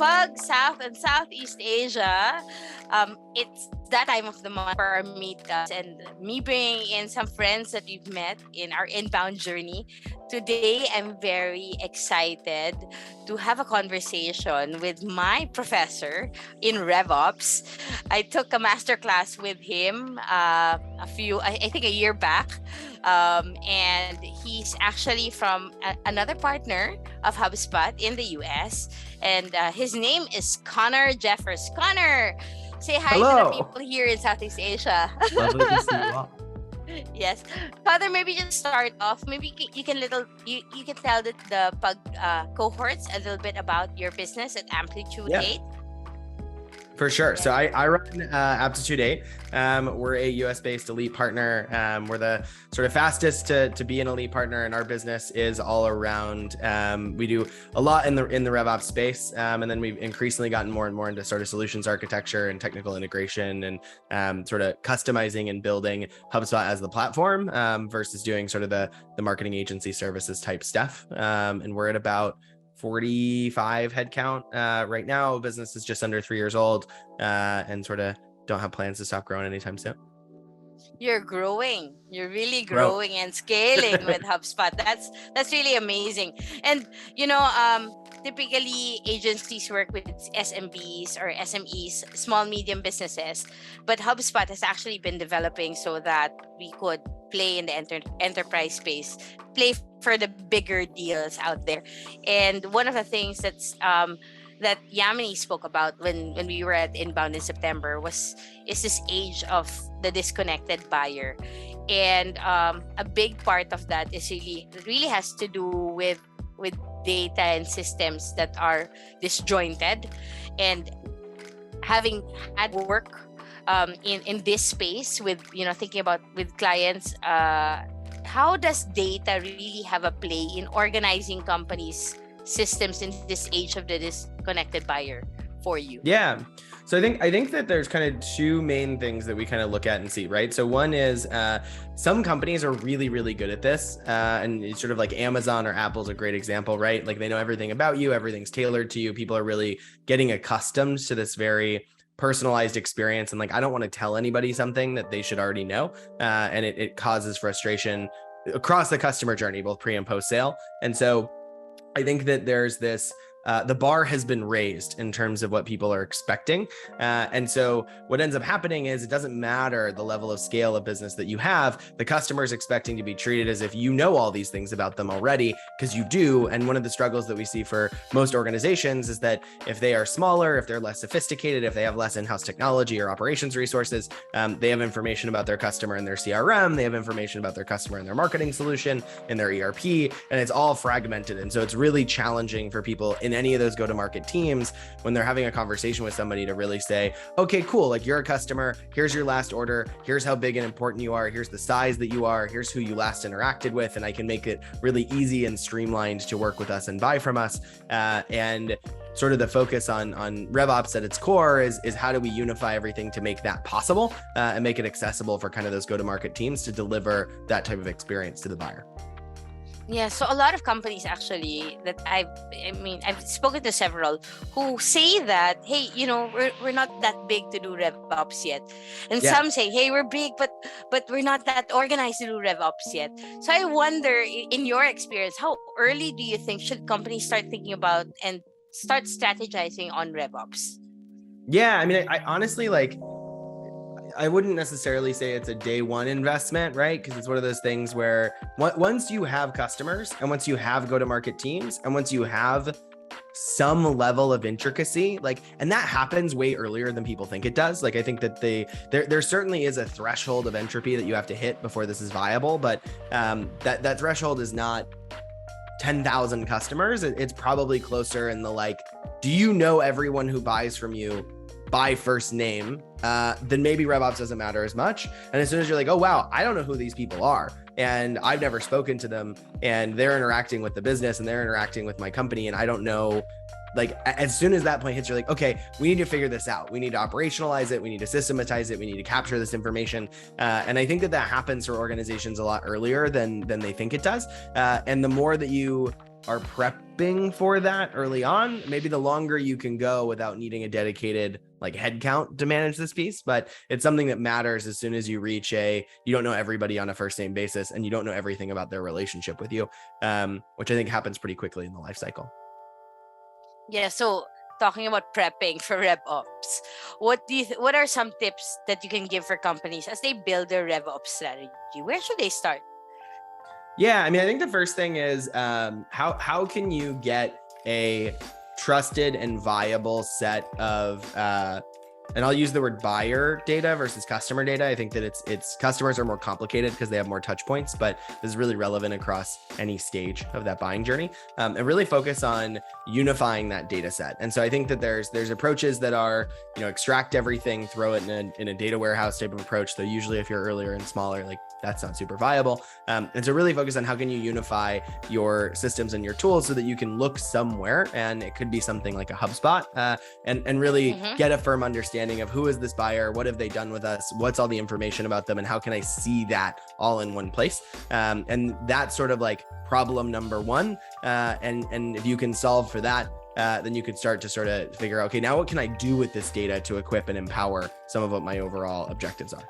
PUG South and Southeast Asia. It's that time of the month for our meetups, and me bringing in some friends that we've met in our inbound journey. Today, I'm very excited to have a conversation with my professor in RevOps. I took a masterclass with him I think a year back. And he's actually from another partner of HubSpot in the US. And his name is Connor Jeffers. Connor, say hi to the people here in Southeast Asia. Lovely to see you all. Yes. Father, maybe just start off. Maybe you can tell the PUG cohorts a little bit about your business at Amplitude 8. For sure. So I run Aptitude 8. We're a US-based elite partner. We're the sort of fastest to be an elite partner, and our business is all around. We do a lot in the RevOps space, and then we've increasingly gotten more and more into sort of solutions architecture and technical integration, and sort of customizing and building HubSpot as the platform versus doing sort of the marketing agency services type stuff. And we're at about 45 headcount right now. Business is just under 3 years old, and sort of don't have plans to stop growing anytime soon. You're growing. You're really growing and scaling with HubSpot. That's really amazing. And typically agencies work with SMBs or SMEs, small medium businesses, but HubSpot has actually been developing so that we could play in the enterprise space, play for the bigger deals out there. And one of the things that Yamini spoke about when we were at Inbound in September is this age of the disconnected buyer. And a big part of that is really has to do with data and systems that are disjointed. And having had work in this space with thinking about with clients, how does data really have a play in organizing companies' systems in this age of the disconnected buyer for you? Yeah. So I think that there's kind of two main things that we kind of look at and see, right? So one is some companies are really, really good at this. And it's sort of like Amazon or Apple's a great example, right? Like they know everything about you, everything's tailored to you. People are really getting accustomed to this very personalized experience. And like, I don't want to tell anybody something that they should already know. And it causes frustration across the customer journey, both pre and post sale. And so I think that there's this, the bar has been raised in terms of what people are expecting. And so what ends up happening is it doesn't matter the level of scale of business that you have, the customer is expecting to be treated as if you know all these things about them already, because you do. And one of the struggles that we see for most organizations is that if they are smaller, if they're less sophisticated, if they have less in-house technology or operations resources, they have information about their customer in their CRM, they have information about their customer in their marketing solution, in their ERP, and it's all fragmented. And so it's really challenging for people in any of those go-to-market teams when they're having a conversation with somebody to really say, okay, cool, like you're a customer, here's your last order, here's how big and important you are, here's the size that you are, here's who you last interacted with, and I can make it really easy and streamlined to work with us and buy from us. And sort of the focus on RevOps at its core is how do we unify everything to make that possible and make it accessible for kind of those go-to-market teams to deliver that type of experience to the buyer. Yeah, so a lot of companies actually that I've spoken to several who say that, hey, we're not that big to do RevOps yet. And some say, hey, we're big, but we're not that organized to do RevOps yet. So I wonder, in your experience, how early do you think should companies start thinking about and start strategizing on RevOps? Yeah, I honestly, I wouldn't necessarily say it's a day one investment, right? Because it's one of those things where once you have customers and once you have go-to-market teams and once you have some level of intricacy, and that happens way earlier than people think it does. I think that there certainly is a threshold of entropy that you have to hit before this is viable, but that threshold is not 10,000 customers. It's probably closer in the do you know everyone who buys from you by first name? Then maybe RevOps doesn't matter as much. And as soon as you're like, oh, wow, I don't know who these people are, and I've never spoken to them, and they're interacting with the business and they're interacting with my company, and I don't know, as soon as that point hits, you're like, okay, we need to figure this out. We need to operationalize it. We need to systematize it. We need to capture this information. And I think that happens for organizations a lot earlier than they think it does. And the more that you are prepping for that early on, maybe the longer you can go without needing a dedicated like headcount to manage this piece. But it's something that matters as soon as you reach you don't know everybody on a first name basis and you don't know everything about their relationship with you, which I think happens pretty quickly in the life cycle. Yeah, so talking about prepping for RevOps, what are some tips that you can give for companies as they build their RevOps strategy? Where should they start? Yeah, I mean, I think the first thing is how can you get a trusted and viable set of and I'll use the word buyer data versus customer data. I think that it's customers are more complicated because they have more touch points, but this is really relevant across any stage of that buying journey, and really focus on unifying that data set. And so I think that there's approaches that are, extract everything, throw it in a data warehouse type of approach. Though usually if you're earlier and smaller, like that's not super viable. And so really focus on how can you unify your systems and your tools so that you can look somewhere, and it could be something like a HubSpot, and really get a firm understanding of who is this buyer, what have they done with us, what's all the information about them, and how can I see that all in one place. And that's sort of like problem number one. And if you can solve for that, then you could start to sort of figure out, okay, now what can I do with this data to equip and empower some of what my overall objectives are?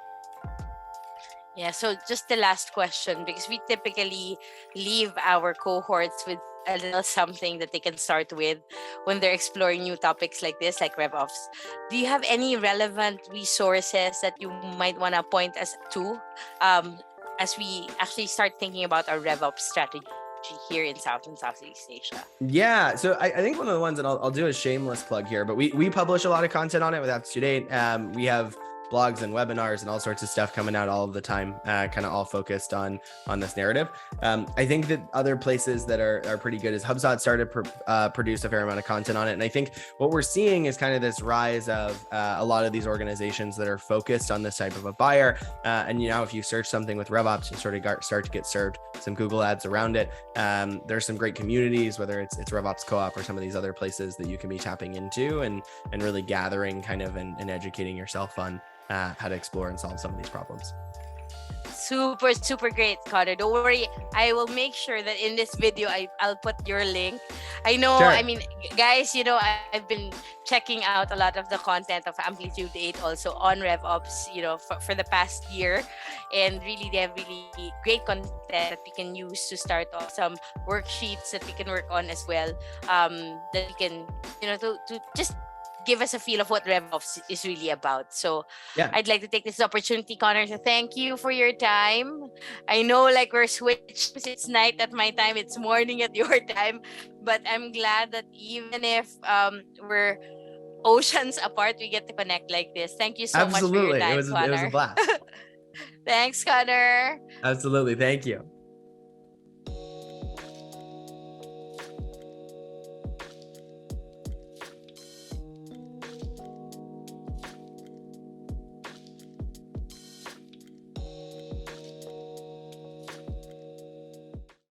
Yeah, so just the last question, because we typically leave our cohorts with a little something that they can start with when they're exploring new topics like this, like RevOps. Do you have any relevant resources that you might want to point us to as we actually start thinking about our RevOps strategy here in South and Southeast Asia? Yeah, so I think one of the ones, and I'll do a shameless plug here, but we publish a lot of content on it with Aptitude. We have blogs and webinars and all sorts of stuff coming out all of the time, kind of all focused on this narrative. I think that other places that are pretty good is HubSpot started produce a fair amount of content on it. And I think what we're seeing is kind of this rise of a lot of these organizations that are focused on this type of a buyer. And if you search something with RevOps, you sort of start to get served some Google ads around it. There's some great communities, whether it's RevOps Co-op or some of these other places that you can be tapping into and really gathering kind of and educating yourself on how to explore and solve some of these problems. Super, super great, Connor. Don't worry. I will make sure that in this video, I'll put your link. I know, Sure. I mean, guys, I've been checking out a lot of the content of Amplitude 8 also on RevOps, for the past year. And really, they have really great content that we can use to start off some worksheets that we can work on as well. That we can, to just give us a feel of what RevOps is really about. So Yeah. I'd like to take this opportunity, Connor, to thank you for your time. I know we're switched. It's night at my time. It's morning at your time. But I'm glad that even if we're oceans apart, we get to connect like this. Thank you so much for your time, It was a Connor. blast. Thanks, Connor. Absolutely. Thank you.